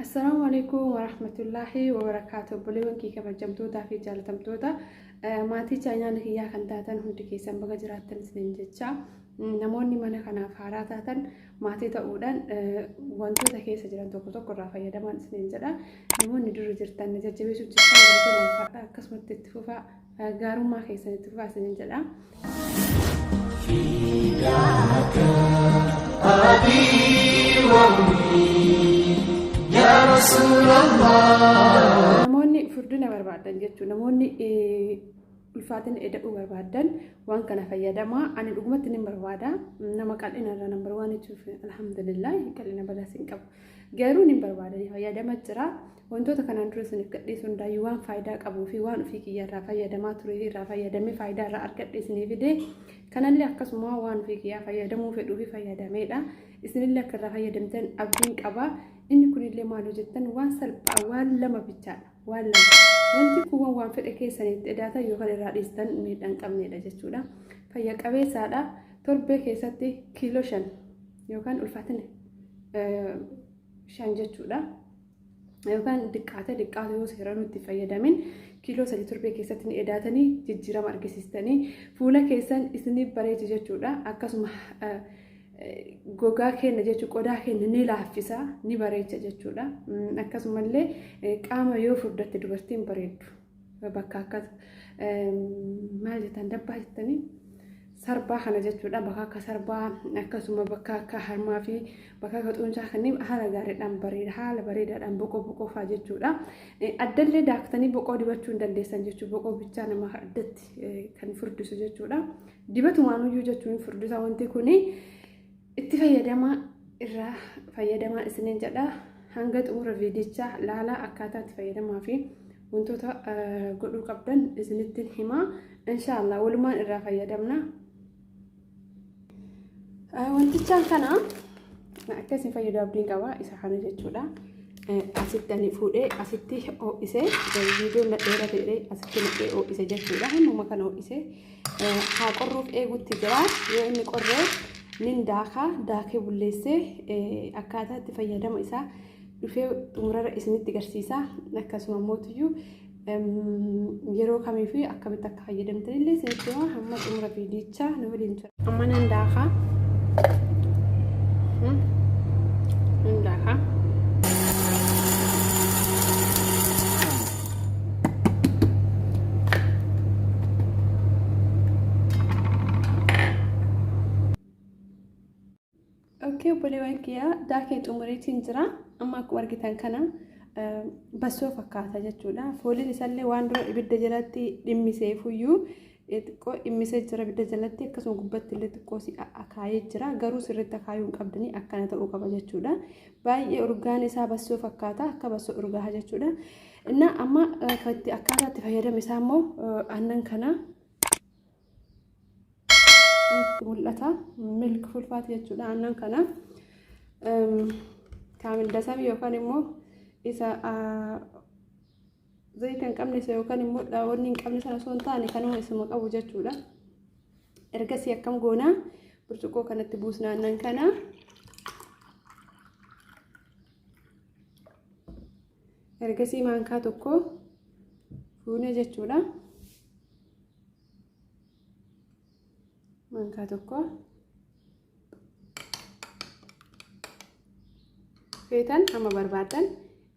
السلام عليكم ورحمة الله وبركاته. بليون كي كبرجمتوتا في جالتمتوتا ماتي چاينان هي كنتاتن هندي كيسن بغا جراتن سنين جچا نموني مانا كنا فاراتاتن ماتي تاودان وانتوتا كيسا جران توكو توكو رافا يدمان سنين جدا نموني درو جرتان نججبسو جرتان جرتان كسمت تتفوفا غارو ما كيسن تتفوفا سنين جدا فداك أبي وأمي يا رسول الله. نموني فردنا بربادن جتو نموني الفاتن إدأو بربادن وان كان فيادما أنا الأمة نمبروادا نما قال إن أنا نمبر وان تشوف الحمد لله كلنا بداسين كب جارو نمبروادا فيادما ترى وانتو تكن أندرس نكديسون دا يوان فايدة أبو في وان فيك يا رافيادما تروي رافيادمي فايدة را أركديسني فيدي كان اللي أكسموا وان فيك يا فيادمو في دوبي فيادمي دا إسن الله كرافيادمتن أبدين أبا إني كل اللي مالو جدا وان سلب أول لما بيتشال ولا وانتي كوا وان في الكيسة داتا يوغل الرئيسان ميدان كمني لجسودا فياك أبي سادا تربي كيساتي كيلو شن يوغان الفاتن شان جسودا يوغان دكاتة يوسيرانو تفايدا من كيلو سالي تربي كيساتني إداتني جيجيرا ماركسيستاني فولا كيسان إسني بريج جسودا أكاسم gogaa keenya jechuun qodaa keenya ni laaffisa ni bareecha jechuudha. Akkasumallee qaama yoo furdatte dubartiin bareeddu bakka akka maal jettan dabbaa jettanii sarbaa kana jechuudha. Bakka akka sarbaa akkasuma bakka akka harmaa fi bakka akka xuuncaa kanneen haala gaariidhaan bareeda haala bareedaadhaan boqoo fa'aa jechuudha. Addallee daaktanii boqoo dibachuu hin dandeessan jechuudha. Boqoo bichaa nama addatti kan furdisu jechuudha. Dibatumaanuyyuu jechuun furdisa wanti kuni itti fayyadamaa irraa fayyadamaa isiniin jedha hanga xumura viidichaa laalaa akkaataa itti fayyadamaa fi wantoota godhuu qabdan isinitti himaa inshallah walumaan irraa fayyadamna. Wantichaan kana akkasiin fayyadu abdiin qaba isa kana jechuudha. Asitti ani fuudhee asitti ho'isee viidiyoon dheeraa ta'ee asitti naqee ho'ise jechuudha. Hammuma kana ho'isee haa qorruuf eegutti jira yoo inni qorree nin daakee bulleessee akkaataa itti fayyadama isaa dhufee xumurara isinitti agarsiisa. Akkasuma mootiyyuu yeroo kamii fi akkamitti akka fayyadamtan illee isinitti himaa hamma xumura viidichaa na waliin jira. Amma nan daakaa Boliwwan kiyyaa daakee xumuriitiin jira. Amma akkuma argitan kana bassoo fakkaata jechuudha. Fooliin isaallee waan dura ibidda jalatti dhimmisee fuyyuu xiqqoo dhimmisee jira ibidda jalatti akkasuma gubbatti illee xiqqoo si akaayee jira. Garuu sirriitti akaayuu hin qabdanii akkana ta'uu qaba jechuudha. Baay'ee urgaan isaa bassoo fakkaata akka bassoo urgaa jechuudha. Inna amma akkaataa itti fayyadama isaa immoo aannan kana mul'ata milk fulfaati jechuudha. Aannan kana kaamil dasabii yookaan immoo isa zayita hin qabne isa yookaan immoo daawwanni hin qabne sana osoo hin taane kanuma isuma qabu jechuudha. Ergasii akkam goonaa burcuqqoo kanatti buusna aannan kana ergasii maankaa tokko fuunee jechuudha. Maankaa tokko feetan amma barbaadan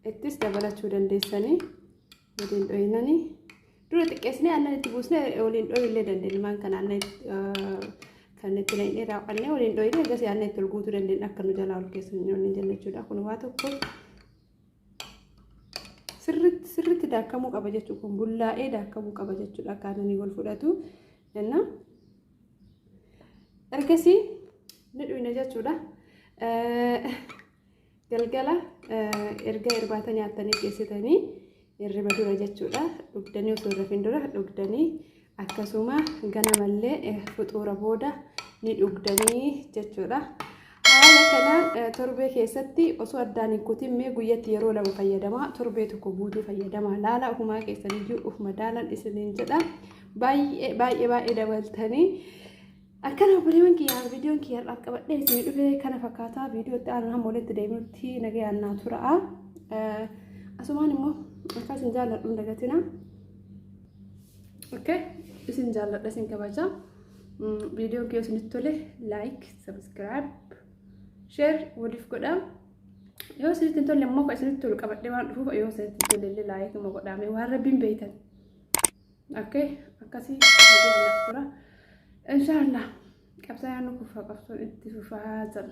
ittis dabalachuu dandeessanii waliin dho'inanii dura xiqqeessanii aannan itti buusnee waliin dho'illee dandeenya. Maan kana aannan kan itti naqnee raawwannee waliin dho'inee egaa aannan itti olguutuu dandeenya akka nu jalaa ol keessan inni jenna jechuudha. Kun waa tokko sirriitti daakamuu qaba jechuudha. Kun bullaa'ee daakamuu qaba jechuudha. Akka aannanii wal fudhatu jenna. Ergasii ni dhuyna jechuudha. Galgala erga irbaata nyaatanii geessitanii irriba dura jechuudha. Dhugdanii osoo rafin dura dhugdanii akkasuma ganamallee fuxuura booda ni dhugdanii jechuudha. Haala kanaan torbee keessatti osoo addaan hin kutinne guyyatti yeroo lama fayyadamaa torbee tokko guutuu fayyadamaa laala ofumaa keessaniyyuu ufuma daalan isiniin jedha. Baay'ee dabaltanii akkana boliwwan kiyyaa viidiyoon kiyyaa qabadhee isin dhufee kana fakkaata viidiyootti aanu hamma walitti deemutti nagayaan naa turaa asumaan immoo akka isin jaalladhu dagatina. Okay, isin jaalladha isin kabaja. Video kee isinitti tole like, subscribe, share wadiif godhaa. Yoo isinitti tolle immoo kan isinitti tolu qabadhee waan dhufuuf yoo isinitti tolle like immoo godhaame waan rabbiin beektan. Okay, akkasii jaalladha. Inshallah qabsaa'aan nu kufa qabsoon itti fufaa jira.